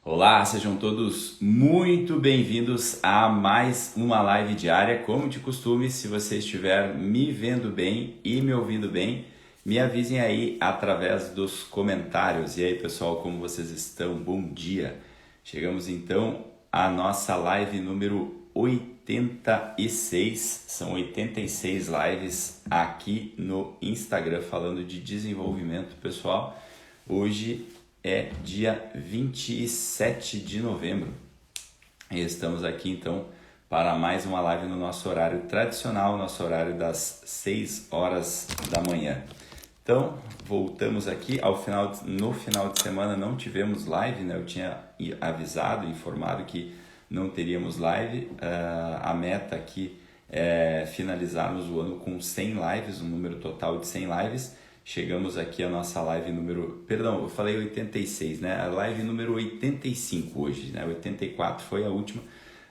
Olá, sejam todos muito bem-vindos a mais uma live diária. Como de costume, se você estiver me vendo bem e me ouvindo bem, me avisem aí através dos comentários. E aí, pessoal, como vocês estão? Bom dia! Chegamos então à nossa live número 86. São 86 lives aqui no Instagram falando de desenvolvimento pessoal. Hoje é dia 27 de novembro e estamos aqui então para mais uma live no nosso horário tradicional, nosso horário das 6 horas da manhã. Então, voltamos aqui no final de semana não tivemos live, né? Eu tinha avisado, informado que não teríamos live. A meta aqui é finalizarmos o ano com 100 lives, um número total de 100 lives. Chegamos aqui a nossa live número... Perdão, eu falei 86, né? A live número 85 hoje, né? 84 foi a última.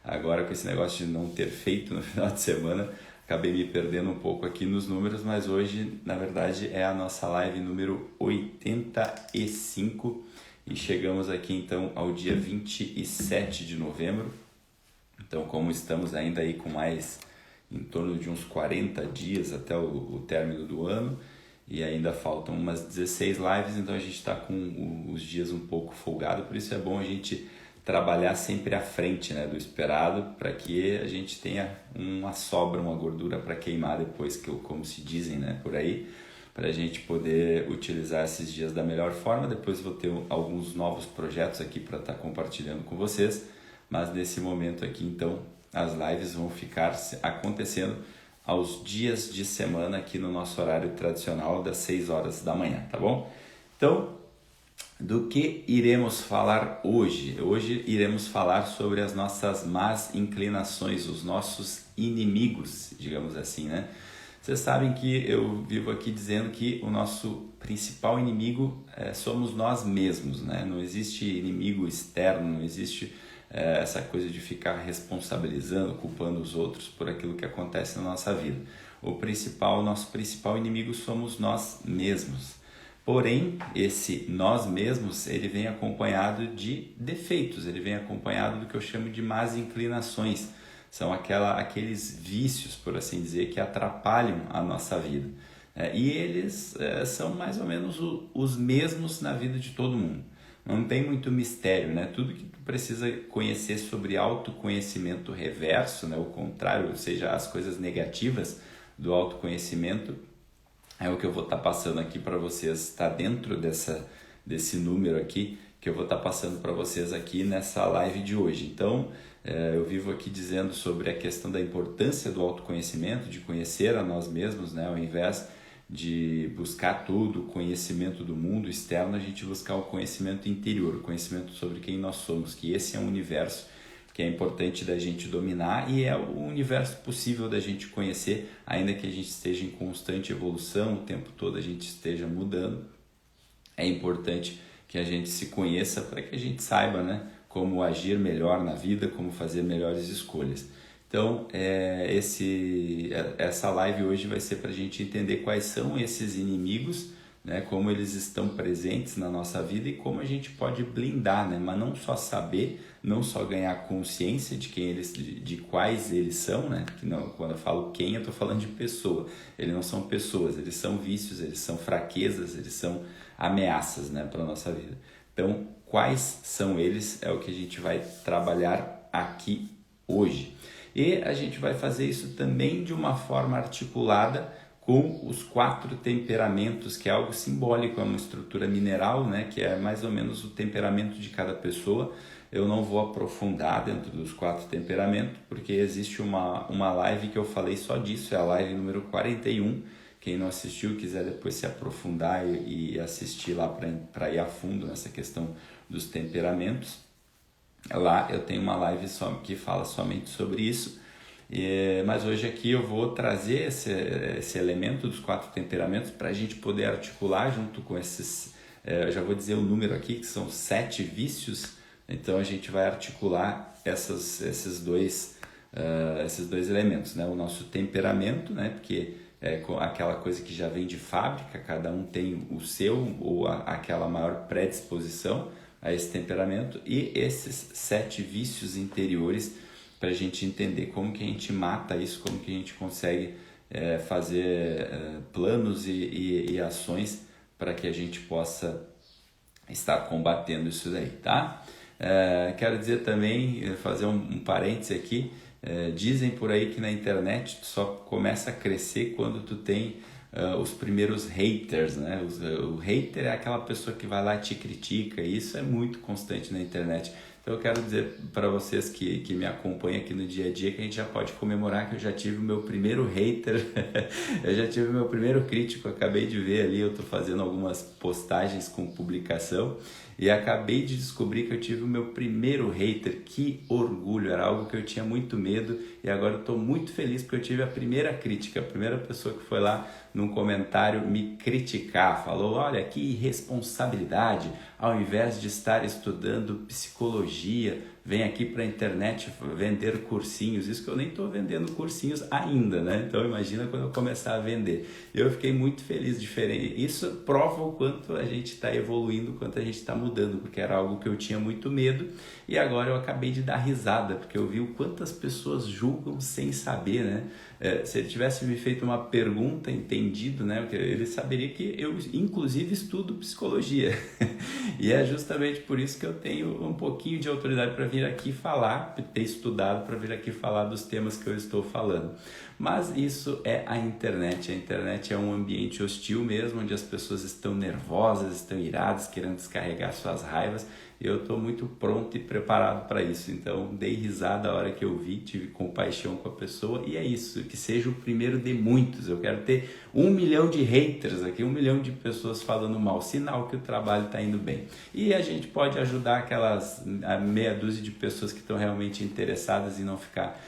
Agora, com esse negócio de não ter feito no final de semana, acabei me perdendo um pouco aqui nos números, mas hoje, na verdade, é a nossa live número 85 e chegamos aqui, então, ao dia 27 de novembro. Então, como estamos ainda aí com mais em torno de uns 40 dias até o término do ano, e ainda faltam umas 16 lives, então a gente está com os dias um pouco folgado, por isso é bom a gente trabalhar sempre à frente, né, do esperado, para que a gente tenha uma sobra, uma gordura para queimar depois, como se dizem, né, por aí, para a gente poder utilizar esses dias da melhor forma. Depois vou ter alguns novos projetos aqui para estar compartilhando com vocês, mas nesse momento aqui, então, as lives vão ficar acontecendo aos dias de semana aqui no nosso horário tradicional das 6 horas da manhã, tá bom? Então, do que iremos falar hoje? Hoje iremos falar sobre as nossas más inclinações, os nossos inimigos, digamos assim, né? Vocês sabem que eu vivo aqui dizendo que o nosso principal inimigo somos nós mesmos, né? Não existe inimigo externo, não existe essa coisa de ficar responsabilizando, culpando os outros por aquilo que acontece na nossa vida. Nosso principal inimigo somos nós mesmos. Porém, esse nós mesmos, ele vem acompanhado de defeitos, ele vem acompanhado do que eu chamo de más inclinações. São aqueles vícios, por assim dizer, que atrapalham a nossa vida. E eles são mais ou menos os mesmos na vida de todo mundo. Não tem muito mistério, né? Tudo que tu precisa conhecer sobre autoconhecimento reverso, né? O contrário, ou seja, as coisas negativas do autoconhecimento, é o que eu vou estar passando aqui para vocês. Está dentro desse número aqui que eu vou estar passando para vocês aqui nessa live de hoje. Então, eu vivo aqui dizendo sobre a questão da importância do autoconhecimento, de conhecer a nós mesmos, né? Ao invés de buscar todo o conhecimento do mundo externo, a gente buscar o conhecimento interior, o conhecimento sobre quem nós somos, que esse é um universo que é importante da gente dominar e é o universo possível da gente conhecer, ainda que a gente esteja em constante evolução, o tempo todo a gente esteja mudando. É importante que a gente se conheça para que a gente saiba, né, como agir melhor na vida, como fazer melhores escolhas. Então, essa live hoje vai ser para a gente entender quais são esses inimigos, né, como eles estão presentes na nossa vida e como a gente pode blindar, né, mas não só saber, não só ganhar consciência de quais eles são, né, que não, quando eu falo quem, eu estou falando de pessoa, eles não são pessoas, eles são vícios, eles são fraquezas, eles são ameaças, né, para a nossa vida. Então, quais são eles é o que a gente vai trabalhar aqui hoje. E a gente vai fazer isso também de uma forma articulada com os 4 temperamentos, que é algo simbólico, é uma estrutura mineral, né, que é mais ou menos o temperamento de cada pessoa. Eu não vou aprofundar dentro dos 4 temperamentos, porque existe uma live que eu falei só disso, é a live número 41. Quem não assistiu, quiser depois se aprofundar e assistir lá para ir a fundo nessa questão dos temperamentos. Lá eu tenho uma live que fala somente sobre isso, mas hoje aqui eu vou trazer esse elemento dos 4 temperamentos para a gente poder articular junto com esses, eu já vou dizer o número aqui, que são 7 vícios. Então a gente vai articular esses dois elementos, né? O nosso temperamento, né? Porque é aquela coisa que já vem de fábrica, cada um tem o seu ou aquela maior predisposição a esse temperamento e esses 7 vícios interiores para a gente entender como que a gente mata isso, como que a gente consegue fazer planos e ações para que a gente possa estar combatendo isso daí, tá? Quero dizer também, fazer um parêntese aqui, dizem por aí que na internet tu só começa a crescer quando tu tem os primeiros haters, né? O hater é aquela pessoa que vai lá e te critica, e isso é muito constante na internet. Então eu quero dizer para vocês que me acompanham aqui no dia a dia que a gente já pode comemorar que eu já tive o meu primeiro hater, eu já tive o meu primeiro crítico, acabei de ver ali, eu estou fazendo algumas postagens com publicação e acabei de descobrir que eu tive o meu primeiro hater. Que orgulho, era algo que eu tinha muito medo e agora eu estou muito feliz porque eu tive a primeira crítica, a primeira pessoa que foi lá num comentário me criticar, falou: olha, que irresponsabilidade, ao invés de estar estudando psicologia, vem aqui para a internet vender cursinhos. Isso que eu nem estou vendendo cursinhos ainda, né? Então imagina quando eu começar a vender. Eu fiquei muito feliz, diferente. Isso prova o quanto a gente está evoluindo, o quanto a gente está mudando, porque era algo que eu tinha muito medo e agora eu acabei de dar risada, porque eu vi o quanto as pessoas julgam sem saber, né? Se ele tivesse me feito uma pergunta, entendido, né? Ele saberia que eu, inclusive, estudo psicologia. E é justamente por isso que eu tenho um pouquinho de autoridade para vir aqui falar, ter estudado para vir aqui falar dos temas que eu estou falando. Mas isso é a internet é um ambiente hostil mesmo, onde as pessoas estão nervosas, estão iradas, querendo descarregar suas raivas. Eu estou muito pronto e preparado para isso, então dei risada a hora que eu vi, tive compaixão com a pessoa e é isso, que seja o primeiro de muitos. Eu quero ter 1 milhão de haters aqui, 1 milhão de pessoas falando mal, sinal que o trabalho está indo bem. E a gente pode ajudar aquelas meia dúzia de pessoas que estão realmente interessadas e não ficar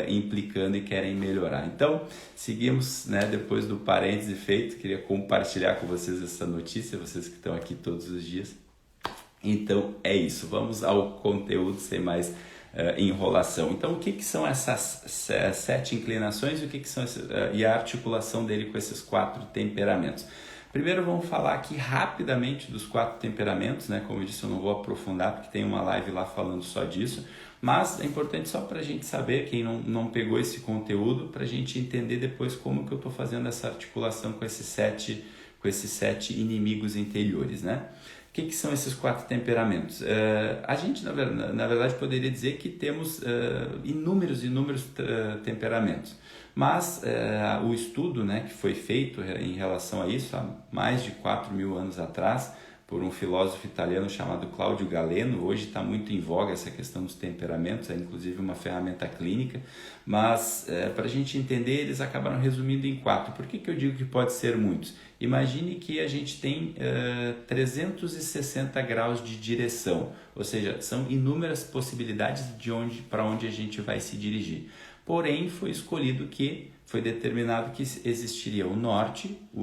implicando e querem melhorar. Então, seguimos, né, depois do parêntese feito, queria compartilhar com vocês essa notícia, vocês que estão aqui todos os dias. Então é isso, vamos ao conteúdo sem mais enrolação. Então o que são essas 7 inclinações e o que são e a articulação dele com esses 4 temperamentos? Primeiro vamos falar aqui rapidamente dos 4 temperamentos, né? Como eu disse, eu não vou aprofundar porque tem uma live lá falando só disso, mas é importante só para a gente saber, quem não pegou esse conteúdo, para a gente entender depois como que eu estou fazendo essa articulação com esses 7 inimigos interiores, né? O que são esses 4 temperamentos? A gente, na verdade, poderia dizer que temos inúmeros temperamentos, mas o estudo, né, que foi feito em relação a isso há mais de 4.000 anos atrás, por um filósofo italiano chamado Claudio Galeno. Hoje está muito em voga essa questão dos temperamentos, é inclusive uma ferramenta clínica, mas para a gente entender, eles acabaram resumindo em 4. Por que eu digo que pode ser muitos? Imagine que a gente tem 360 graus de direção, ou seja, são inúmeras possibilidades para onde a gente vai se dirigir. Porém, foi determinado que existiria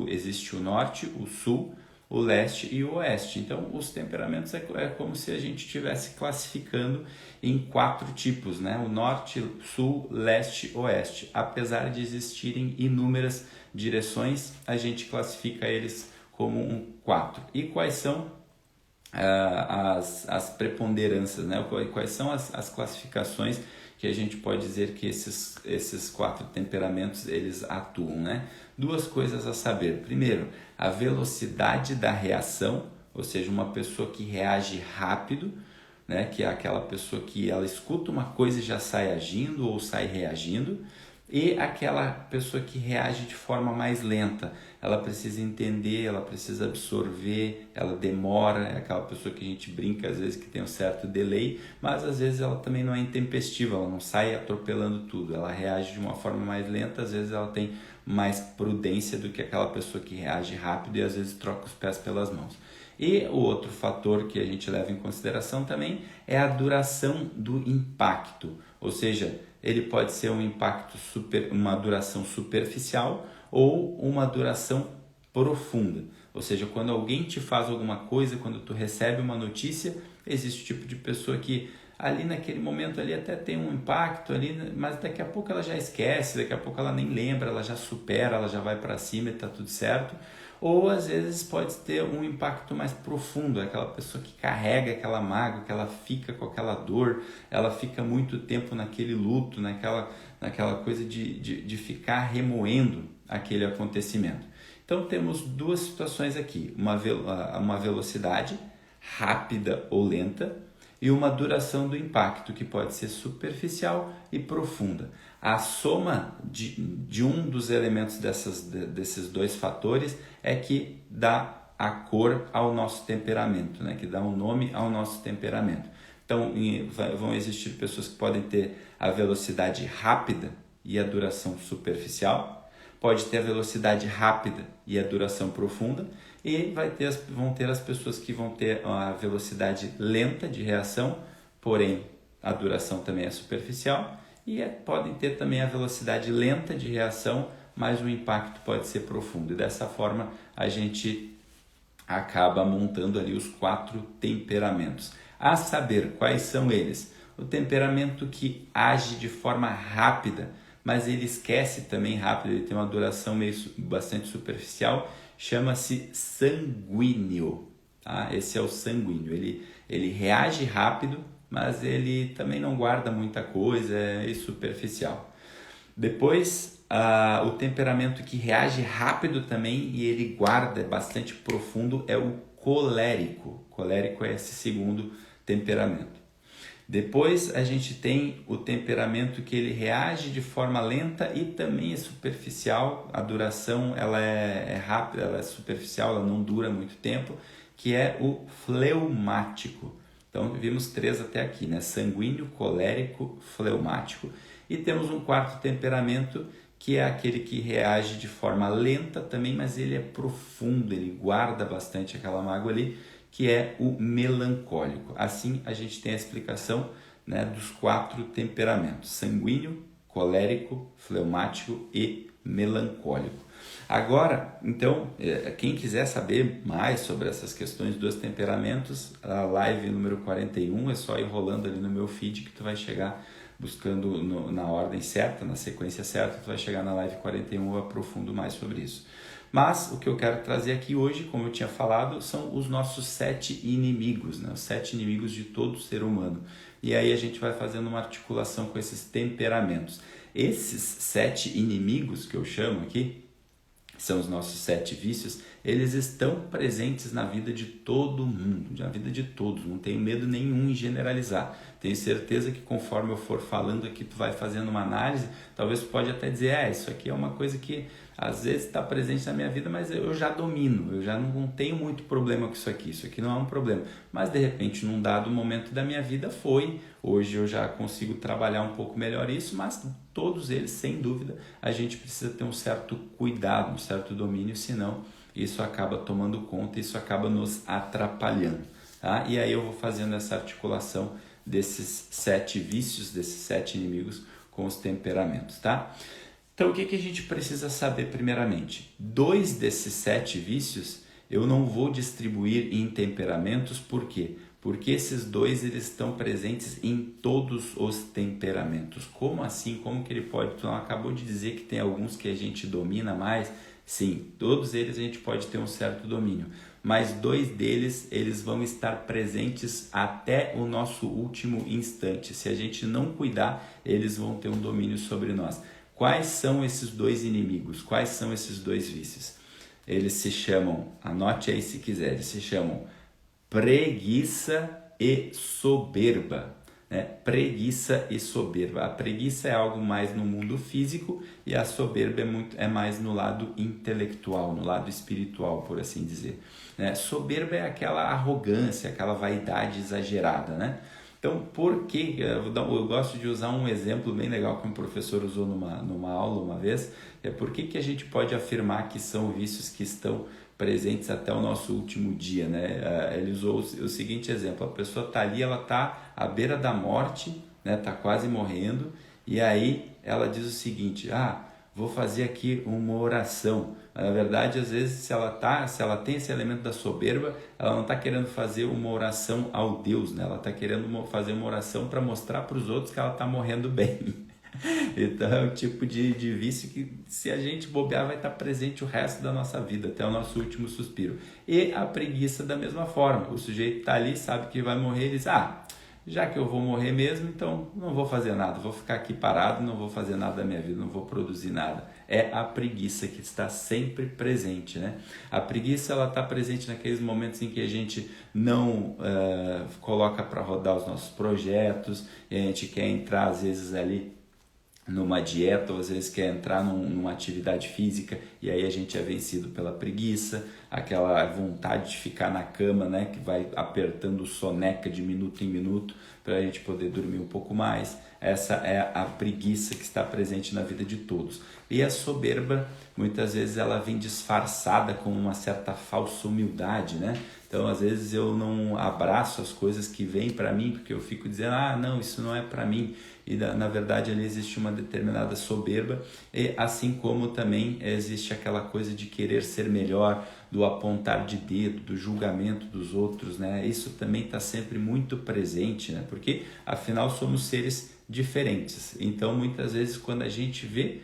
existe o norte, o sul, o leste e o oeste. Então, os temperamentos é como se a gente estivesse classificando em 4 tipos, né? O norte, sul, leste, oeste. Apesar de existirem inúmeras direções, a gente classifica eles como 4. E quais são as preponderâncias, né? Quais são as classificações que a gente pode dizer que esses 4 temperamentos eles atuam, né? 2 coisas a saber. Primeiro, a velocidade da reação, ou seja, uma pessoa que reage rápido, né? Que é aquela pessoa que ela escuta uma coisa e já sai agindo ou sai reagindo. E aquela pessoa que reage de forma mais lenta, ela precisa entender, ela precisa absorver, ela demora, é aquela pessoa que a gente brinca às vezes que tem um certo delay, mas às vezes ela também não é intempestiva, ela não sai atropelando tudo, ela reage de uma forma mais lenta, às vezes ela tem mais prudência do que aquela pessoa que reage rápido e às vezes troca os pés pelas mãos. E o outro fator que a gente leva em consideração também é a duração do impacto, ou seja, ele pode ser um impacto uma duração superficial ou uma duração profunda. Ou seja, quando alguém te faz alguma coisa, quando tu recebe uma notícia, existe o tipo de pessoa que ali naquele momento ali até tem um impacto ali, mas daqui a pouco ela já esquece, daqui a pouco ela nem lembra, ela já supera, ela já vai para cima e está tudo certo. Ou às vezes pode ter um impacto mais profundo, aquela pessoa que carrega aquela mágoa, que ela fica com aquela dor, ela fica muito tempo naquele luto, naquela coisa de ficar remoendo aquele acontecimento. Então temos duas situações aqui, uma velocidade rápida ou lenta e uma duração do impacto que pode ser superficial e profunda. A soma de um dos elementos desses dois fatores é que dá a cor ao nosso temperamento, né? Que dá um nome ao nosso temperamento. Então vão existir pessoas que podem ter a velocidade rápida e a duração superficial, pode ter a velocidade rápida e a duração profunda, e vão ter as pessoas que vão ter a velocidade lenta de reação, porém a duração também é superficial, e podem ter também a velocidade lenta de reação, mas o impacto pode ser profundo. E dessa forma a gente acaba montando ali os 4 temperamentos. A saber, quais são eles? O temperamento que age de forma rápida, mas ele esquece também rápido, ele tem uma duração bastante superficial, chama-se sanguíneo. Tá? Esse é o sanguíneo, ele reage rápido, mas ele também não guarda muita coisa, é superficial. Depois, o temperamento que reage rápido também e ele guarda, bastante profundo, é o colérico. Colérico é esse segundo temperamento. Depois a gente tem o temperamento que ele reage de forma lenta e também é superficial, a duração ela é rápida, ela é superficial, ela não dura muito tempo, que é o fleumático. Então vimos 3 até aqui, né? Sanguíneo, colérico, fleumático. E temos um 4º temperamento que é aquele que reage de forma lenta também, mas ele é profundo, ele guarda bastante aquela mágoa ali, que é o melancólico. Assim a gente tem a explicação, né, dos 4 temperamentos: sanguíneo, colérico, fleumático e melancólico. Agora, então, quem quiser saber mais sobre essas questões dos temperamentos, a live número 41 é só ir rolando ali no meu feed que tu vai chegar buscando na ordem certa, na sequência certa, tu vai chegar na live 41, eu aprofundo mais sobre isso. Mas o que eu quero trazer aqui hoje, como eu tinha falado, são os nossos 7 inimigos, né? Os 7 inimigos de todo ser humano. E aí a gente vai fazendo uma articulação com esses temperamentos. Esses 7 inimigos que eu chamo aqui, são os nossos 7 vícios, eles estão presentes na vida de todo mundo, na vida de todos, não tenho medo nenhum em generalizar. Tenho certeza que conforme eu for falando aqui, tu vai fazendo uma análise, talvez tu pode até dizer, isso aqui é uma coisa que às vezes está presente na minha vida, mas eu já domino, eu já não tenho muito problema com isso aqui não é um problema. Mas de repente, num dado momento da minha vida hoje eu já consigo trabalhar um pouco melhor isso, mas todos eles, sem dúvida, a gente precisa ter um certo cuidado, um certo domínio, senão isso acaba tomando conta, isso acaba nos atrapalhando. Tá? E aí eu vou fazendo essa articulação desses 7 vícios, desses 7 inimigos com os temperamentos, tá? Então, o que a gente precisa saber primeiramente? 2 desses 7 vícios eu não vou distribuir em temperamentos, por quê? Porque esses 2 eles estão presentes em todos os temperamentos. Como assim? Como que ele pode? Tu não acabou de dizer que tem alguns que a gente domina mais? Sim, todos eles a gente pode ter um certo domínio, mas 2 deles eles vão estar presentes até o nosso último instante. Se a gente não cuidar, eles vão ter um domínio sobre nós. Quais são esses 2 inimigos? Quais são esses 2 vícios? Eles se chamam, anote aí se quiser, eles se chamam preguiça e soberba. Né? Preguiça e soberba. A preguiça é algo mais no mundo físico e a soberba é mais no lado intelectual, no lado espiritual, por assim dizer. Né? Soberba é aquela arrogância, aquela vaidade exagerada, né? Então, por que? Eu gosto de usar um exemplo bem legal que um professor usou numa aula uma vez. Por que a gente pode afirmar que são vícios que estão presentes até o nosso último dia, né? Ele usou o seguinte exemplo: a pessoa está ali, ela está à beira da morte, né? Está quase morrendo, e aí ela diz o seguinte: vou fazer aqui uma oração. Na verdade, às vezes, se ela tem esse elemento da soberba, ela não está querendo fazer uma oração ao Deus, né? Ela está querendo fazer uma oração para mostrar para os outros que ela está morrendo bem. Então é um tipo de vício que, se a gente bobear, vai estar presente o resto da nossa vida, até o nosso último suspiro. E a preguiça da mesma forma. O sujeito está ali, sabe que vai morrer, ele diz, já que eu vou morrer mesmo, então não vou fazer nada, vou ficar aqui parado, não vou fazer nada da minha vida, não vou produzir nada. É a preguiça que está sempre presente, né? A preguiça, ela está presente naqueles momentos em que a gente não coloca para rodar os nossos projetos, e a gente quer entrar às vezes ali numa dieta, ou às vezes quer entrar numa atividade física e aí a gente é vencido pela preguiça, aquela vontade de ficar na cama, né, que vai apertando soneca de minuto em minuto para a gente poder dormir um pouco mais. Essa é a preguiça que está presente na vida de todos. E a soberba, muitas vezes ela vem disfarçada com uma certa falsa humildade, né? Então, às vezes eu não abraço as coisas que vêm para mim, porque eu fico dizendo, não, isso não é para mim. E na verdade ali existe uma determinada soberba, e assim como também existe aquela coisa de querer ser melhor, do apontar de dedo, do julgamento dos outros, né? Isso também está sempre muito presente, né? Porque afinal somos seres diferentes. Então, muitas vezes quando a gente vê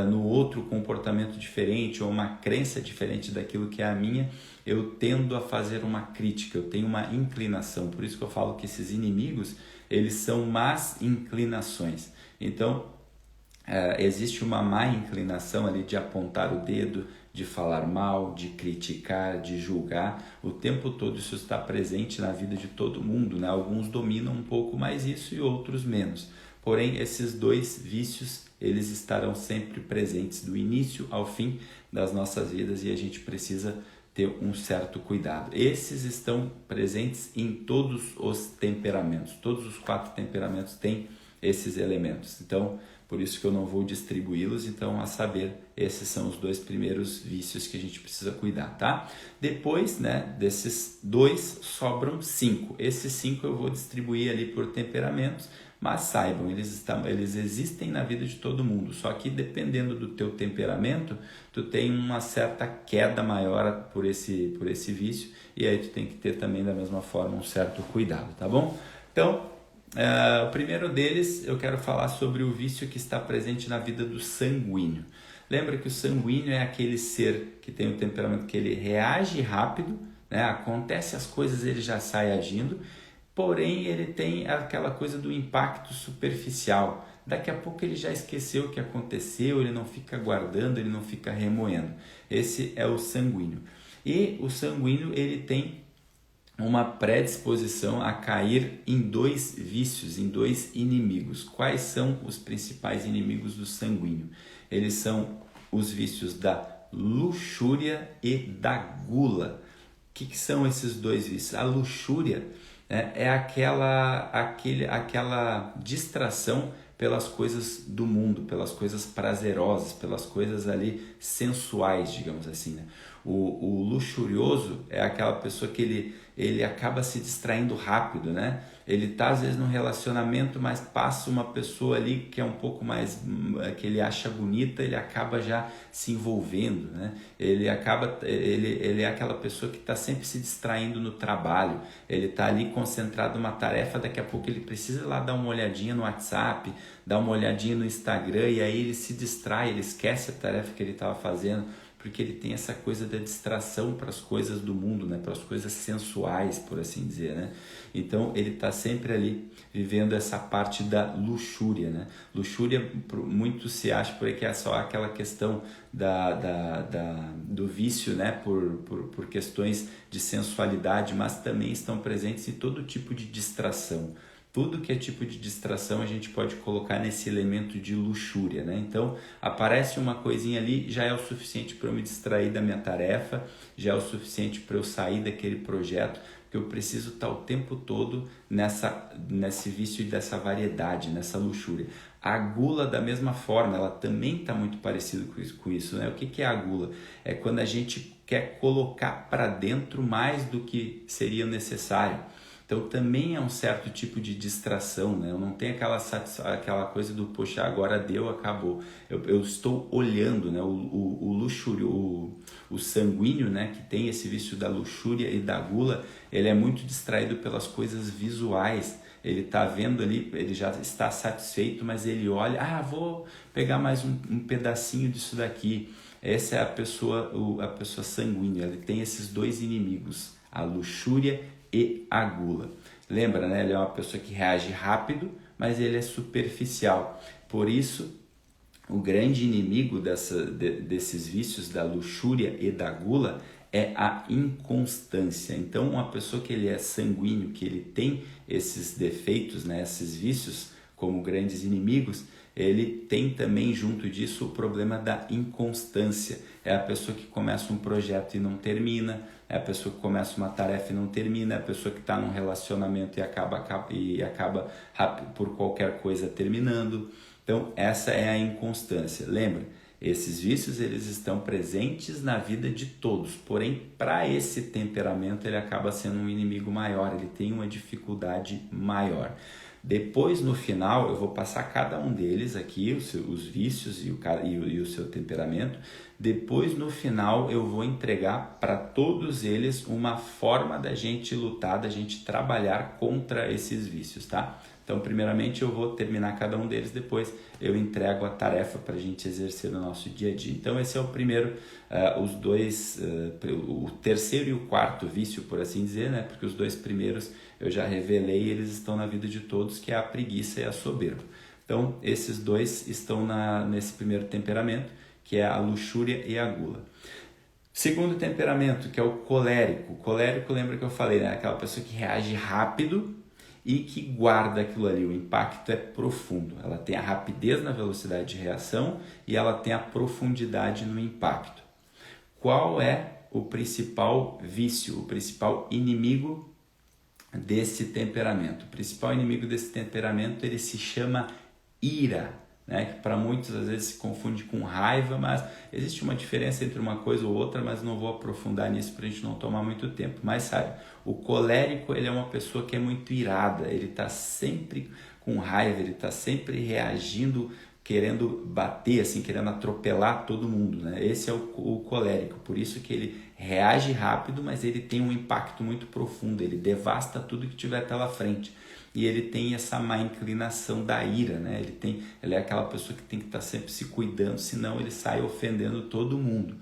no outro comportamento diferente ou uma crença diferente daquilo que é a minha, eu tendo a fazer uma crítica, eu tenho uma inclinação. Por isso que eu falo que esses inimigos, eles são más inclinações. Então, existe uma má inclinação ali de apontar o dedo, de falar mal, de criticar, de julgar. O tempo todo isso está presente na vida de todo mundo, né? Alguns dominam um pouco mais isso e outros menos. Porém, esses dois vícios, eles estarão sempre presentes do início ao fim das nossas vidas e a gente precisa ter um certo cuidado. Esses estão presentes em todos os temperamentos. Todos os 4 temperamentos têm esses elementos. Então, por isso que eu não vou distribuí-los. Então, a saber, esses são os 2 primeiros vícios que a gente precisa cuidar, tá? Depois, né, desses 2, sobram 5. Esses 5 eu vou distribuir ali por temperamentos, mas saibam, eles existem na vida de todo mundo, só que dependendo do teu temperamento, tu tem uma certa queda maior por esse vício, e aí tu tem que ter também da mesma forma um certo cuidado, tá bom? Então, o primeiro deles, eu quero falar sobre o vício que está presente na vida do sanguíneo. Lembra que o sanguíneo é aquele ser que tem o temperamento que ele reage rápido, né? Acontece as coisas, ele já sai agindo, porém ele tem aquela coisa do impacto superficial. Daqui a pouco ele já esqueceu o que aconteceu, ele não fica guardando, ele não fica remoendo. Esse é o sanguíneo. E o sanguíneo, ele tem uma predisposição a cair em 2 vícios, em 2 inimigos. Quais são os principais inimigos do sanguíneo? Eles são os vícios da luxúria e da gula. O que são esses 2 vícios? A luxúria é aquela distração pelas coisas do mundo, pelas coisas prazerosas, pelas coisas ali sensuais, digamos assim, né? O luxurioso é aquela pessoa que ele acaba se distraindo rápido, né? Ele tá às vezes num relacionamento, mas passa uma pessoa ali que é um pouco mais, que ele acha bonita, ele acaba já se envolvendo, né? Ele é aquela pessoa que está sempre se distraindo no trabalho, ele está ali concentrado numa tarefa, daqui a pouco ele precisa ir lá dar uma olhadinha no WhatsApp, dar uma olhadinha no Instagram, e aí ele se distrai, ele esquece a tarefa que ele estava fazendo, porque ele tem essa coisa da distração para as coisas do mundo, né? Para as coisas sensuais, por assim dizer, né? Então ele está sempre ali vivendo essa parte da luxúria, né? Luxúria, muito se acha por aí que é só aquela questão do vício, né? Por questões de sensualidade, mas também estão presentes em todo tipo de distração. Tudo que é tipo de distração a gente pode colocar nesse elemento de luxúria, né? Então, aparece uma coisinha ali, já é o suficiente para eu me distrair da minha tarefa, já é o suficiente para eu sair daquele projeto, porque eu preciso estar o tempo todo nesse vício e dessa variedade, nessa luxúria. A gula, da mesma forma, ela também está muito parecida com isso, né? O que é a gula? É quando a gente quer colocar para dentro mais do que seria necessário. Então também é um certo tipo de distração, né? Eu não tenho aquela coisa do, poxa, agora deu, acabou. Eu estou olhando, né? O sanguíneo, né? Que tem esse vício da luxúria e da gula, ele é muito distraído pelas coisas visuais. ele está vendo ali, ele já está satisfeito, mas ele olha, vou pegar mais um pedacinho disso daqui. Essa é a pessoa sanguínea, ele tem esses dois inimigos, a luxúria e a gula. Lembra, né? Ele é uma pessoa que reage rápido, mas ele é superficial. Por isso, o grande inimigo desses vícios da luxúria e da gula é a inconstância. Então, uma pessoa que ele é sanguíneo, que ele tem esses defeitos, né, esses vícios como grandes inimigos, ele tem também junto disso o problema da inconstância. É a pessoa que começa um projeto e não termina, é a pessoa que começa uma tarefa e não termina, é a pessoa que está num relacionamento e acaba por qualquer coisa terminando. Então, essa é a inconstância. Lembra? Esses vícios eles estão presentes na vida de todos, porém, para esse temperamento ele acaba sendo um inimigo maior, ele tem uma dificuldade maior. Depois, no final, eu vou passar cada um deles aqui, os vícios e o seu temperamento. Depois, no final, eu vou entregar para todos eles uma forma da gente lutar, da gente trabalhar contra esses vícios, tá? Então, primeiramente, eu vou terminar cada um deles, depois eu entrego a tarefa para a gente exercer no nosso dia a dia. Então, esse é o primeiro, o terceiro e o quarto vício, por assim dizer, né? Porque os dois primeiros eu já revelei, eles estão na vida de todos, que é a preguiça e a soberba. Então, esses dois estão nesse primeiro temperamento, que é a luxúria e a gula. Segundo temperamento, que é o colérico. O colérico, lembra que eu falei, né? Aquela pessoa que reage rápido e que guarda aquilo ali. O impacto é profundo. Ela tem a rapidez na velocidade de reação e ela tem a profundidade no impacto. Qual é o principal vício, o principal inimigo desse temperamento? O principal inimigo desse temperamento, ele se chama ira, né? Que para muitos às vezes se confunde com raiva, mas existe uma diferença entre uma coisa ou outra, mas não vou aprofundar nisso para a gente não tomar muito tempo. Mas sabe, o colérico, ele é uma pessoa que é muito irada, ele está sempre com raiva, ele está sempre reagindo, querendo bater, assim, querendo atropelar todo mundo, né? Esse é o colérico, por isso que ele reage rápido, mas ele tem um impacto muito profundo, ele devasta tudo que tiver pela frente. E ele tem essa má inclinação da ira, né? Ele é aquela pessoa que tem que estar sempre se cuidando, senão ele sai ofendendo todo mundo.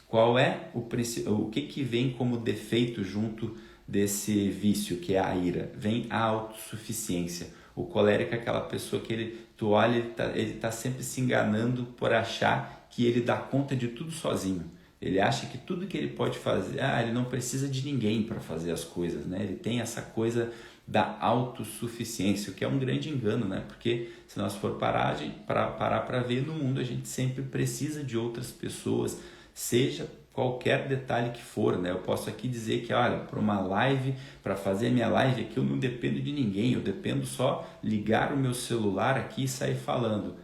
Qual é o que vem como defeito junto desse vício, que é a ira? Vem a autossuficiência. O colérico é aquela pessoa que tu olha, ele tá sempre se enganando por achar que ele dá conta de tudo sozinho. Ele acha que tudo que ele pode fazer, ele não precisa de ninguém para fazer as coisas, né? Ele tem essa coisa da autossuficiência, o que é um grande engano, né? Porque se nós for parar para ver, no mundo a gente sempre precisa de outras pessoas, seja qualquer detalhe que for, né? Eu posso aqui dizer que, olha, para uma live, para fazer minha live aqui, eu não dependo de ninguém, eu dependo só ligar o meu celular aqui e sair falando.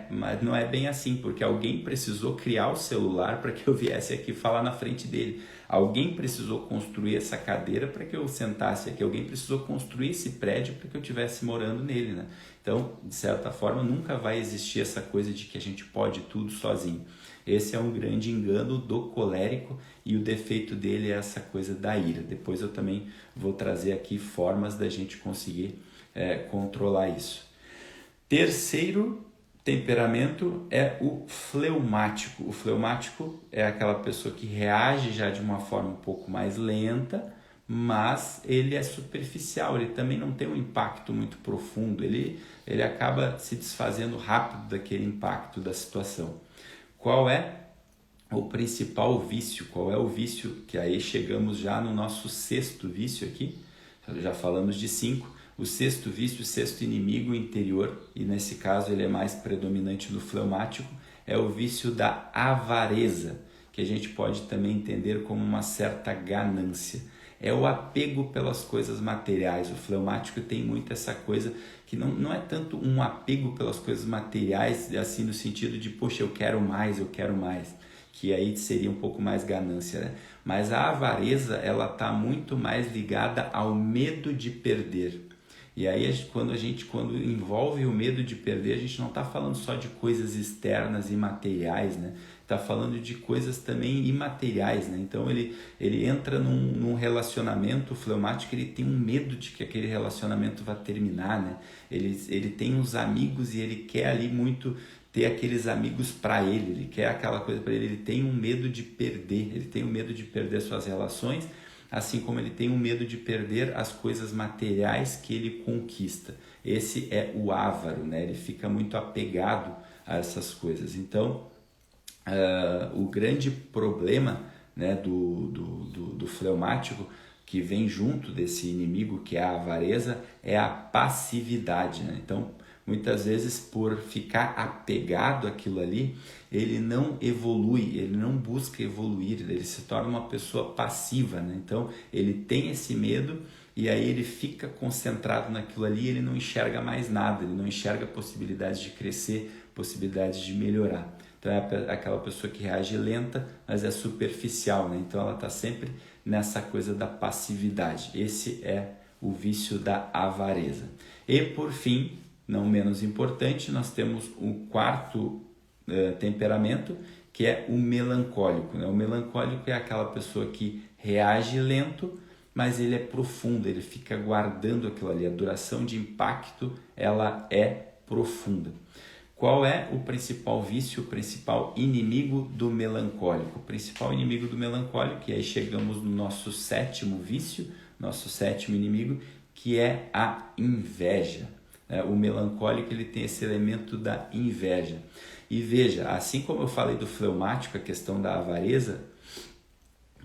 Mas não é bem assim, porque alguém precisou criar o celular para que eu viesse aqui falar na frente dele. Alguém precisou construir essa cadeira para que eu sentasse aqui. Alguém precisou construir esse prédio para que eu estivesse morando nele, né? Então, de certa forma, nunca vai existir essa coisa de que a gente pode tudo sozinho. Esse é um grande engano do colérico e o defeito dele é essa coisa da ira. Depois eu também vou trazer aqui formas da gente conseguir controlar isso. Terceiro temperamento é o fleumático. O fleumático é aquela pessoa que reage já de uma forma um pouco mais lenta, mas ele é superficial, ele também não tem um impacto muito profundo, ele acaba se desfazendo rápido daquele impacto da situação. Qual é o principal vício? Qual é o vício? Que aí chegamos já no nosso sexto vício aqui, já falamos de 5. O sexto vício, o sexto inimigo interior, e nesse caso ele é mais predominante no fleumático, é o vício da avareza, que a gente pode também entender como uma certa ganância. É o apego pelas coisas materiais. O fleumático tem muito essa coisa que não é tanto um apego pelas coisas materiais, assim no sentido de, poxa, eu quero mais, que aí seria um pouco mais ganância, né? Mas a avareza, ela está muito mais ligada ao medo de perder. E aí quando envolve o medo de perder, a gente não está falando só de coisas externas e materiais, né? Está falando de coisas também imateriais, né? Então ele entra num relacionamento fleumático, ele tem um medo de que aquele relacionamento vá terminar, né? Ele tem uns amigos e ele quer ali muito ter aqueles amigos para ele quer aquela coisa para ele tem um medo de perder, ele tem um medo de perder suas relações, assim como ele tem um medo de perder as coisas materiais que ele conquista. Esse é o avaro, né? Ele fica muito apegado a essas coisas. Então, o grande problema, né, do fleumático que vem junto desse inimigo que é a avareza é a passividade, né? Então, muitas vezes por ficar apegado àquilo ali, ele não evolui, ele não busca evoluir, ele se torna uma pessoa passiva, né? Então ele tem esse medo e aí ele fica concentrado naquilo ali, ele não enxerga mais nada, ele não enxerga possibilidades de crescer, possibilidades de melhorar. Então é aquela pessoa que reage lenta, mas é superficial, né? Então ela está sempre nessa coisa da passividade. Esse é o vício da avareza. E por fim, não menos importante, nós temos o quarto temperamento, que é o melancólico, né? O melancólico é aquela pessoa que reage lento, mas ele é profundo, ele fica guardando aquilo ali, a duração de impacto ela é profunda. Qual é o principal vício, o principal inimigo do melancólico? O principal inimigo do melancólico, e aí chegamos no nosso sétimo vício, nosso sétimo inimigo, que é a inveja. O melancólico ele tem esse elemento da inveja. E veja, assim como eu falei do fleumático, a questão da avareza,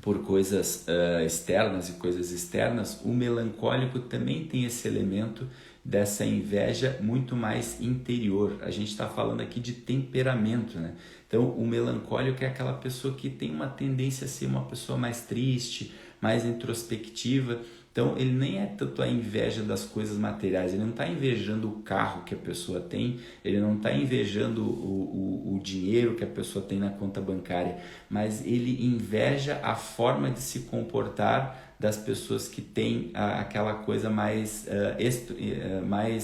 por coisas externas e coisas externas, o melancólico também tem esse elemento dessa inveja muito mais interior. A gente está falando aqui de temperamento, né? Então, o melancólico é aquela pessoa que tem uma tendência a ser uma pessoa mais triste, mais introspectiva. Então, ele nem é tanto a inveja das coisas materiais, ele não está invejando o carro que a pessoa tem, ele não está invejando o dinheiro que a pessoa tem na conta bancária, mas ele inveja a forma de se comportar das pessoas que têm aquela coisa mais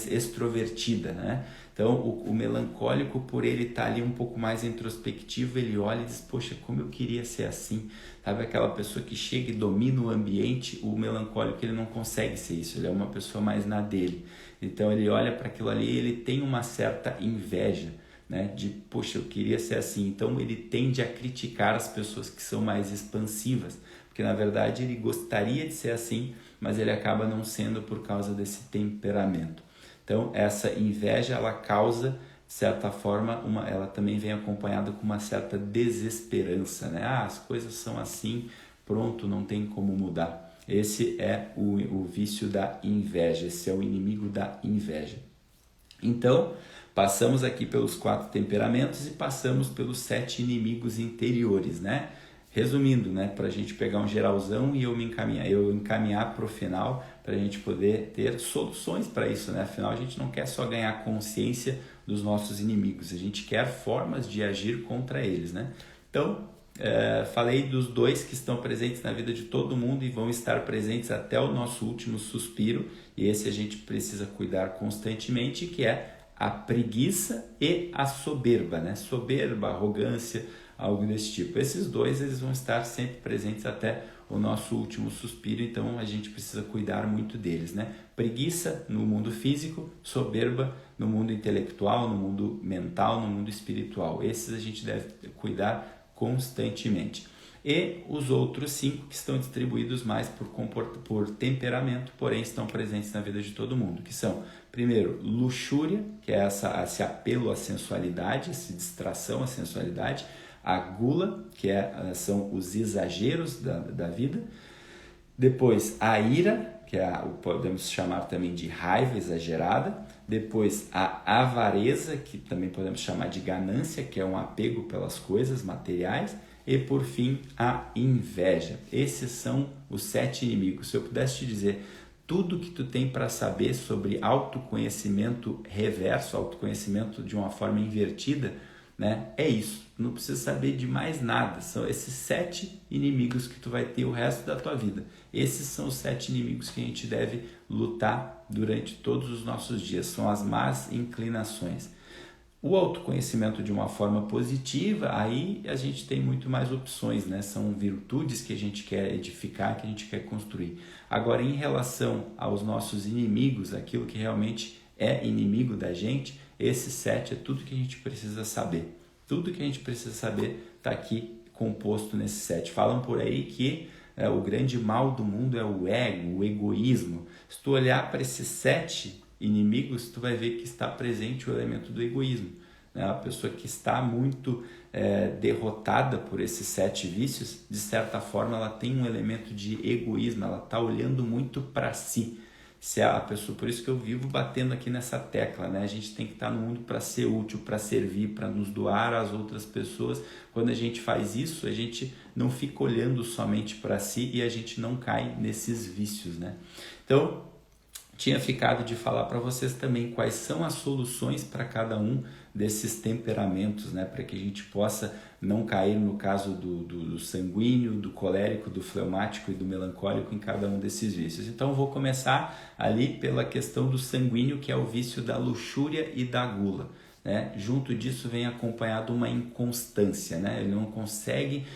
extrovertida, né? Então, o melancólico, por ele estar ali um pouco mais introspectivo, ele olha e diz, poxa, como eu queria ser assim. Sabe aquela pessoa que chega e domina o ambiente, o melancólico ele não consegue ser isso, ele é uma pessoa mais na dele. Então, ele olha para aquilo ali e ele tem uma certa inveja, né? De, poxa, eu queria ser assim. Então, ele tende a criticar as pessoas que são mais expansivas, porque na verdade ele gostaria de ser assim, mas ele acaba não sendo por causa desse temperamento. Então, essa inveja, ela causa, de certa forma, ela também vem acompanhada com uma certa desesperança, né? As coisas são assim, pronto, não tem como mudar. Esse é o vício da inveja, esse é o inimigo da inveja. Então, passamos aqui pelos 4 temperamentos e passamos pelos 7 inimigos interiores, né? Resumindo, né, para a gente pegar um geralzão e eu encaminhar para o final, para a gente poder ter soluções para isso, né? Afinal, a gente não quer só ganhar consciência dos nossos inimigos, a gente quer formas de agir contra eles, né? Então, falei dos 2 que estão presentes na vida de todo mundo e vão estar presentes até o nosso último suspiro, e esse a gente precisa cuidar constantemente, que é a preguiça e a soberba, né? Soberba, arrogância, algo desse tipo. Esses 2 eles vão estar sempre presentes até o nosso último suspiro, então a gente precisa cuidar muito deles, né? Preguiça no mundo físico, soberba no mundo intelectual, no mundo mental, no mundo espiritual. Esses a gente deve cuidar constantemente. E os outros 5 que estão distribuídos mais por temperamento, porém estão presentes na vida de todo mundo, que são, primeiro, luxúria, que é esse apelo à sensualidade, essa distração à sensualidade, a gula, que são os exageros da vida, depois a ira, que podemos chamar também de raiva exagerada, depois a avareza, que também podemos chamar de ganância, que é um apego pelas coisas materiais, e por fim a inveja. Esses são os 7 inimigos. Se eu pudesse te dizer tudo que tu tem para saber sobre autoconhecimento reverso, autoconhecimento de uma forma invertida, né? É isso, não precisa saber de mais nada, são esses 7 inimigos que tu vai ter o resto da tua vida. Esses são os 7 inimigos que a gente deve lutar durante todos os nossos dias, são as más inclinações. O autoconhecimento de uma forma positiva, aí a gente tem muito mais opções, né? São virtudes que a gente quer edificar, que a gente quer construir. Agora, em relação aos nossos inimigos, aquilo que realmente é inimigo da gente, esses 7 é tudo que a gente precisa saber. Tudo que a gente precisa saber está aqui composto nesses 7. Falam por aí que o grande mal do mundo é o ego, o egoísmo. Se tu olhar para esses 7 inimigos, tu vai ver que está presente o elemento do egoísmo. A pessoa que está muito derrotada por esses 7 vícios, de certa forma ela tem um elemento de egoísmo, ela está olhando muito para si. Se a pessoa, por isso que eu vivo batendo aqui nessa tecla, né? A gente tem que estar no mundo para ser útil, para servir, para nos doar às outras pessoas. Quando a gente faz isso, a gente não fica olhando somente para si e a gente não cai nesses vícios, né? Então, tinha ficado de falar para vocês também quais são as soluções para cada um desses temperamentos, né? Para que a gente possa não cair no caso do sanguíneo, do colérico, do fleumático e do melancólico em cada um desses vícios. Então vou começar ali pela questão do sanguíneo, que é o vício da luxúria e da gula, né? Junto disso vem acompanhado uma inconstância, né? Ele não consegue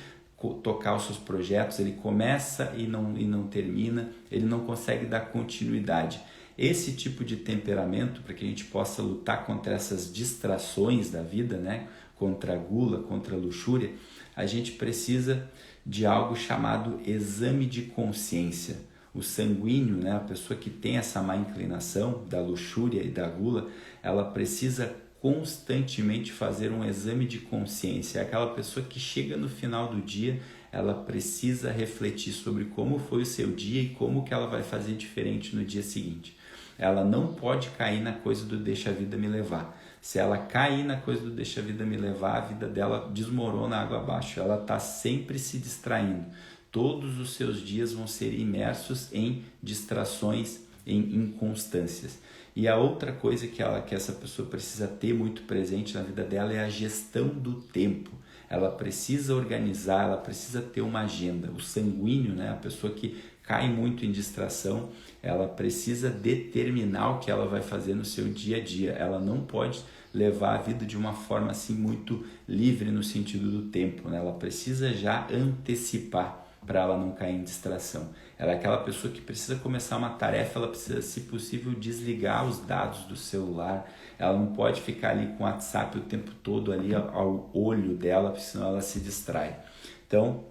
tocar os seus projetos, ele começa e não termina, ele não consegue dar continuidade. Esse tipo de temperamento, para que a gente possa lutar contra essas distrações da vida, né? Contra a gula, contra a luxúria, a gente precisa de algo chamado exame de consciência. O sanguíneo, né? A pessoa que tem essa má inclinação da luxúria e da gula, ela precisa constantemente fazer um exame de consciência. É aquela pessoa que chega no final do dia, ela precisa refletir sobre como foi o seu dia e como que ela vai fazer diferente no dia seguinte. Ela não pode cair na coisa do deixa a vida me levar. Se ela cair na coisa do deixa a vida me levar, a vida dela desmorona água abaixo. Ela está sempre se distraindo. Todos os seus dias vão ser imersos em distrações, em inconstâncias. E a outra coisa que essa pessoa precisa ter muito presente na vida dela é a gestão do tempo. Ela precisa organizar, ela precisa ter uma agenda. O sanguíneo, né, a pessoa que cai muito em distração, ela precisa determinar o que ela vai fazer no seu dia a dia. Ela não pode levar a vida de uma forma assim muito livre no sentido do tempo, né? Ela precisa já antecipar para ela não cair em distração. Ela é aquela pessoa que precisa começar uma tarefa, ela precisa, se possível, desligar os dados do celular. Ela não pode ficar ali com o WhatsApp o tempo todo ali ao olho dela, porque senão ela se distrai. Então,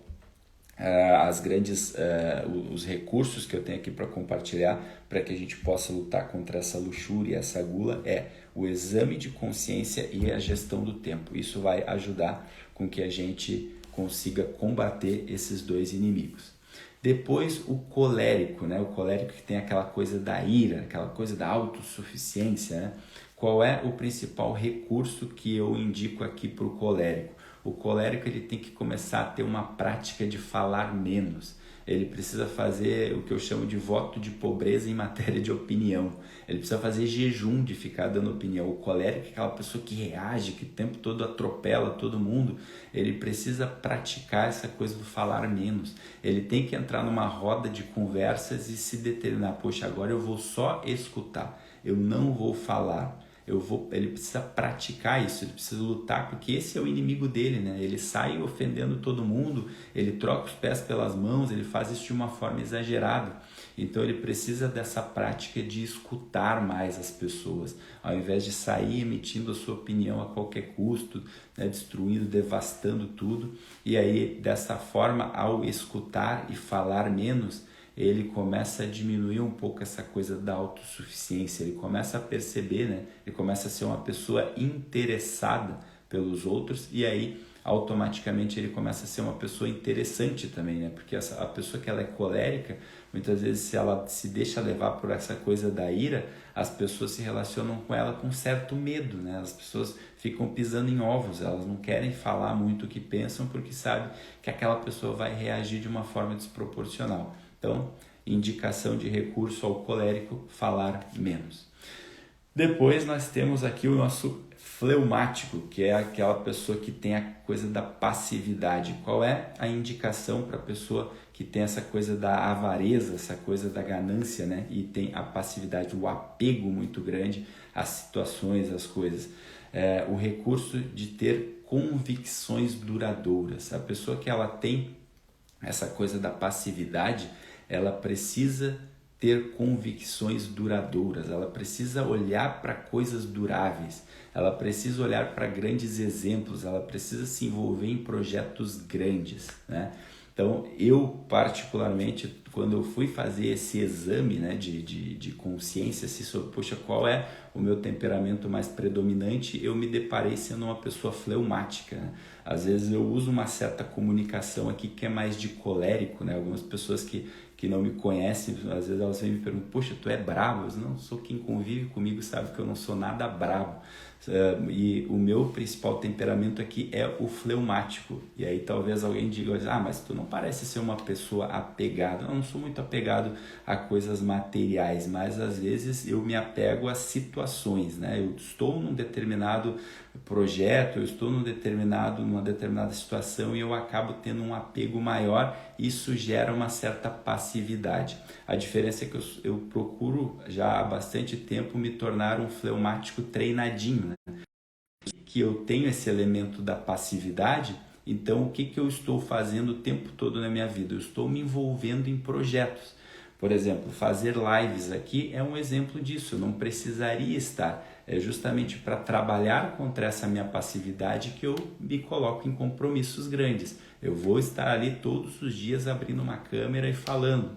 os recursos que eu tenho aqui para compartilhar para que a gente possa lutar contra essa luxúria, essa gula, é o exame de consciência e a gestão do tempo. Isso vai ajudar com que a gente consiga combater esses 2 inimigos. Depois o colérico, né? O colérico que tem aquela coisa da ira, aquela coisa da autossuficiência, né? Qual é o principal recurso que eu indico aqui para o colérico? O colérico ele tem que começar a ter uma prática de falar menos. Ele precisa fazer o que eu chamo de voto de pobreza em matéria de opinião. Ele precisa fazer jejum de ficar dando opinião. O colérico é aquela pessoa que reage, que o tempo todo atropela todo mundo. Ele precisa praticar essa coisa do falar menos. Ele tem que entrar numa roda de conversas e se determinar, poxa, agora eu vou só escutar, eu não vou falar. Ele precisa praticar isso, ele precisa lutar, porque esse é o inimigo dele, né? Ele sai ofendendo todo mundo, ele troca os pés pelas mãos, ele faz isso de uma forma exagerada. Então ele precisa dessa prática de escutar mais as pessoas, ao invés de sair emitindo a sua opinião a qualquer custo, né? Destruindo, devastando tudo. E aí, dessa forma, ao escutar e falar menos, ele começa a diminuir um pouco essa coisa da autossuficiência, ele começa a perceber, né? Ele começa a ser uma pessoa interessada pelos outros e aí automaticamente ele começa a ser uma pessoa interessante também, né? Porque a pessoa que ela é colérica, muitas vezes se ela se deixa levar por essa coisa da ira, as pessoas se relacionam com ela com certo medo, né? As pessoas ficam pisando em ovos, elas não querem falar muito o que pensam porque sabem que aquela pessoa vai reagir de uma forma desproporcional. Então, indicação de recurso ao colérico, falar menos. Depois nós temos aqui o nosso fleumático, que é aquela pessoa que tem a coisa da passividade. Qual é a indicação para a pessoa que tem essa coisa da avareza, essa coisa da ganância, né? E tem a passividade, o apego muito grande às situações, às coisas. O recurso de ter convicções duradouras. A pessoa que ela tem essa coisa da passividade, ela precisa ter convicções duradouras, ela precisa olhar para coisas duráveis, ela precisa olhar para grandes exemplos, ela precisa se envolver em projetos grandes, né? Então, eu particularmente, quando eu fui fazer esse exame, né, de consciência, se sobre, poxa, qual é o meu temperamento mais predominante, eu me deparei sendo uma pessoa fleumática, né? Às vezes eu uso uma certa comunicação aqui que é mais de colérico, né? Algumas pessoas que não me conhecem, às vezes elas vêm me perguntam, poxa, tu é bravo? Eu não sou, quem convive comigo sabe que eu não sou nada bravo. E o meu principal temperamento aqui é o fleumático. E aí talvez alguém diga, mas tu não parece ser uma pessoa apegada. Eu não sou muito apegado a coisas materiais, mas às vezes eu me apego a situações, né? Eu estou num determinado projeto, eu estou numa determinada situação e eu acabo tendo um apego maior. Isso gera uma certa passividade. A diferença é que eu procuro já há bastante tempo me tornar um fleumático treinadinho, né? Que eu tenho esse elemento da passividade, então o que eu estou fazendo o tempo todo na minha vida? Eu estou me envolvendo em projetos. Por exemplo, fazer lives aqui é um exemplo disso, eu não precisaria estar. É justamente para trabalhar contra essa minha passividade que eu me coloco em compromissos grandes. Eu vou estar ali todos os dias abrindo uma câmera e falando.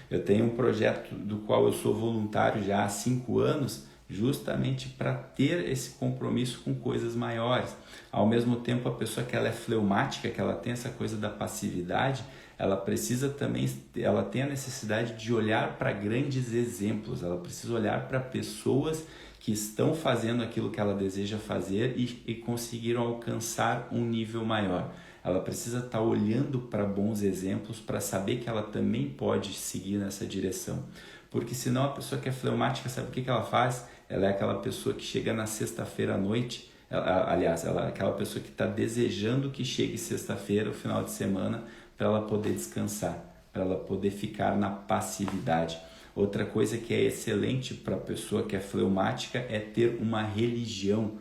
Eu tenho um projeto do qual eu sou voluntário já há 5 anos, justamente para ter esse compromisso com coisas maiores. Ao mesmo tempo, a pessoa que ela é fleumática, que ela tem essa coisa da passividade, ela precisa também, ela tem a necessidade de olhar para grandes exemplos, ela precisa olhar para pessoas que estão fazendo aquilo que ela deseja fazer e conseguiram alcançar um nível maior. Ela precisa estar olhando para bons exemplos para saber que ela também pode seguir nessa direção. Porque senão a pessoa que é fleumática, sabe o que ela faz? Ela é aquela pessoa que chega na sexta-feira à noite, ela é aquela pessoa que está desejando que chegue sexta-feira, o final de semana, para ela poder descansar, para ela poder ficar na passividade. Outra coisa que é excelente para a pessoa que é fleumática é ter uma religião.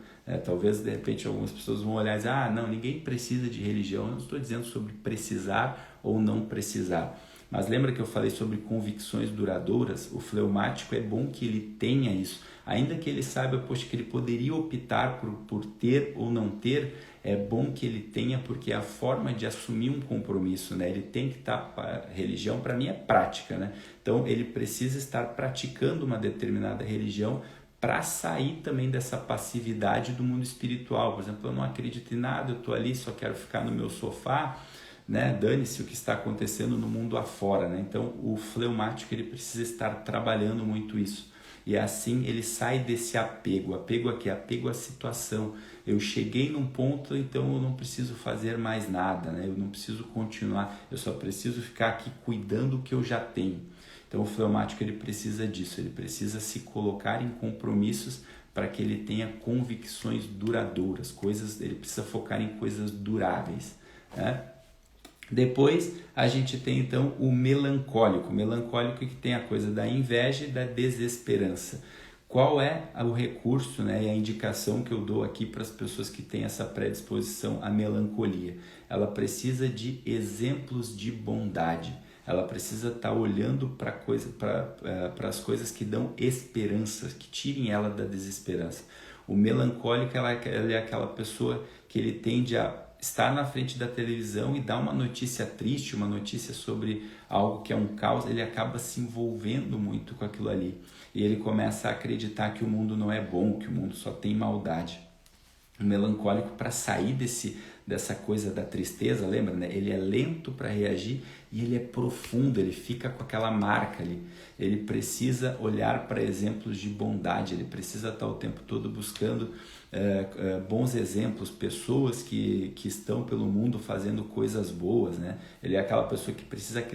Talvez, de repente, algumas pessoas vão olhar e dizer, não, ninguém precisa de religião. Eu não estou dizendo sobre precisar ou não precisar. Mas lembra que eu falei sobre convicções duradouras? O fleumático é bom que ele tenha isso. Ainda que ele saiba, poxa, que ele poderia optar por ter ou não ter, é bom que ele tenha, porque é a forma de assumir um compromisso, né? Ele tem que estar, religião para mim é prática, né? Então ele precisa estar praticando uma determinada religião para sair também dessa passividade do mundo espiritual. Por exemplo, eu não acredito em nada, eu estou ali, só quero ficar no meu sofá, né? Dane-se o que está acontecendo no mundo afora, né? Então o fleumático ele precisa estar trabalhando muito isso. E assim ele sai desse apego. Apego aqui, apego à situação. Eu cheguei num ponto, então eu não preciso fazer mais nada, né? Eu não preciso continuar, eu só preciso ficar aqui cuidando do que eu já tenho. Então o fleumático ele precisa disso, ele precisa se colocar em compromissos para que ele tenha convicções duradouras, ele precisa focar em coisas duráveis, né? Depois a gente tem então o melancólico que tem a coisa da inveja e da desesperança. Qual é o recurso, né, e a indicação que eu dou aqui para as pessoas que têm essa predisposição à melancolia? Ela precisa de exemplos de bondade. Ela precisa estar olhando para as coisas que dão esperança, que tirem ela da desesperança. O melancólico ele é aquela pessoa que ele tende a estar na frente da televisão e dar uma notícia triste, uma notícia sobre algo que é um caos, ele acaba se envolvendo muito com aquilo ali. E ele começa a acreditar que o mundo não é bom, que o mundo só tem maldade. O melancólico, para sair dessa coisa da tristeza, lembra, né? Ele é lento para reagir e ele é profundo, ele fica com aquela marca ali. Ele precisa olhar para exemplos de bondade, ele precisa estar o tempo todo buscando bons exemplos, pessoas que estão pelo mundo fazendo coisas boas, né? Ele é aquela pessoa que precisa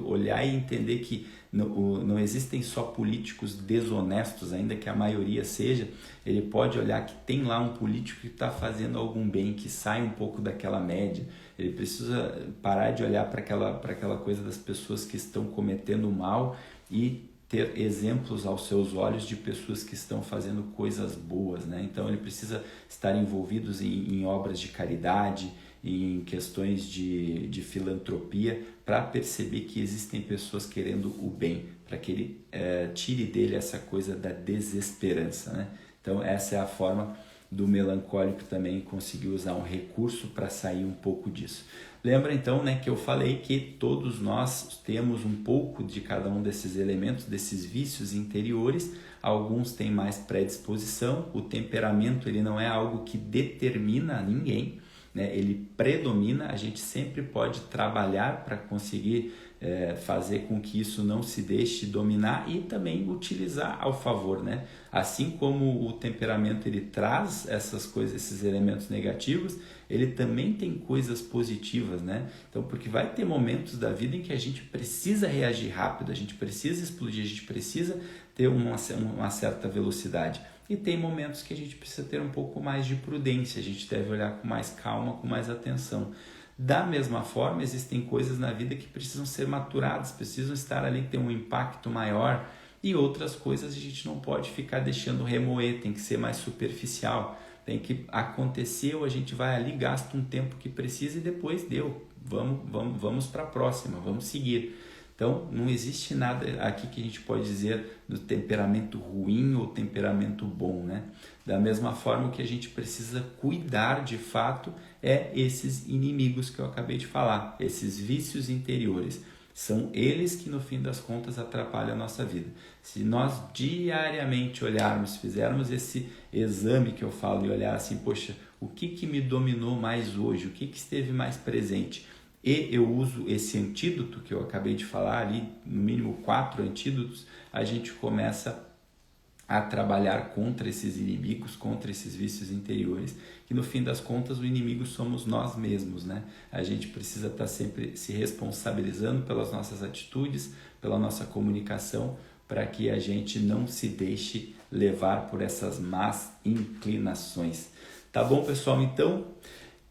olhar e entender que não existem só políticos desonestos, ainda que a maioria seja. Ele pode olhar que tem lá um político que está fazendo algum bem, que sai um pouco daquela média, ele precisa parar de olhar para aquela coisa das pessoas que estão cometendo mal e ter exemplos aos seus olhos de pessoas que estão fazendo coisas boas, né? Então ele precisa estar envolvido em obras de caridade, em questões de filantropia, para perceber que existem pessoas querendo o bem, para que ele tire dele essa coisa da desesperança, né? Então essa é a forma do melancólico também conseguir usar um recurso para sair um pouco disso. Lembra então, né, que eu falei que todos nós temos um pouco de cada um desses elementos, desses vícios interiores. Alguns têm mais predisposição. O temperamento ele não é algo que determina ninguém, né? Ele predomina. A gente sempre pode trabalhar para conseguir fazer com que isso não se deixe dominar e também utilizar ao favor, né? Assim como o temperamento ele traz essas coisas, esses elementos negativos, ele também tem coisas positivas, né? Então, porque vai ter momentos da vida em que a gente precisa reagir rápido, a gente precisa explodir, a gente precisa ter uma certa velocidade. E tem momentos que a gente precisa ter um pouco mais de prudência, a gente deve olhar com mais calma, com mais atenção. Da mesma forma, existem coisas na vida que precisam ser maturadas, precisam estar ali, ter um impacto maior, e outras coisas a gente não pode ficar deixando remoer, tem que ser mais superficial, tem que acontecer, ou a gente vai ali, gasta um tempo que precisa e depois deu, vamos para a próxima, vamos seguir. Então, não existe nada aqui que a gente pode dizer do temperamento ruim ou temperamento bom, né? Da mesma forma, o que a gente precisa cuidar de fato é esses inimigos que eu acabei de falar, esses vícios interiores. São eles que, no fim das contas, atrapalham a nossa vida. Se nós diariamente olharmos, fizermos esse exame que eu falo e olhar assim, poxa, o que me dominou mais hoje? O que esteve mais presente? E eu uso esse antídoto que eu acabei de falar ali, no mínimo 4 antídotos, a gente começa a trabalhar contra esses inimigos, contra esses vícios interiores, que no fim das contas o inimigo somos nós mesmos, né? A gente precisa estar sempre se responsabilizando pelas nossas atitudes, pela nossa comunicação, para que a gente não se deixe levar por essas más inclinações. Tá bom, pessoal? Então,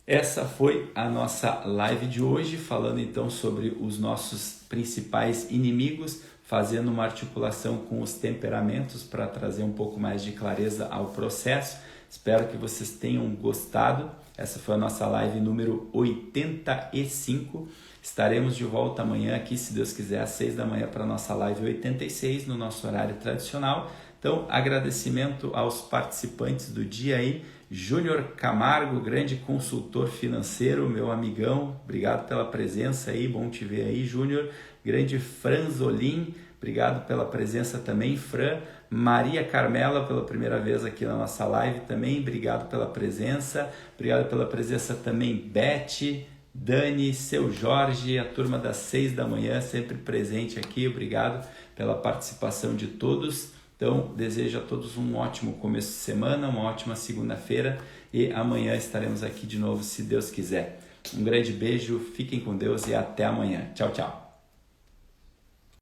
essa foi a nossa live de hoje, falando então sobre os nossos principais inimigos, fazendo uma articulação com os temperamentos para trazer um pouco mais de clareza ao processo. Espero que vocês tenham gostado. Essa foi a nossa live número 85. Estaremos de volta amanhã aqui, se Deus quiser, às 6 da manhã para a nossa live 86, no nosso horário tradicional. Então, agradecimento aos participantes do dia aí. Júnior Camargo, grande consultor financeiro, meu amigão, obrigado pela presença aí, bom te ver aí, Júnior. Grande Franzolin, obrigado pela presença também, Fran. Maria Carmela, pela primeira vez aqui na nossa live também, obrigado pela presença. Obrigado pela presença também, Beth, Dani, seu Jorge, a turma das 6 da manhã, sempre presente aqui, obrigado pela participação de todos. Então, desejo a todos um ótimo começo de semana, uma ótima segunda-feira e amanhã estaremos aqui de novo, se Deus quiser. Um grande beijo, fiquem com Deus e até amanhã. Tchau, tchau.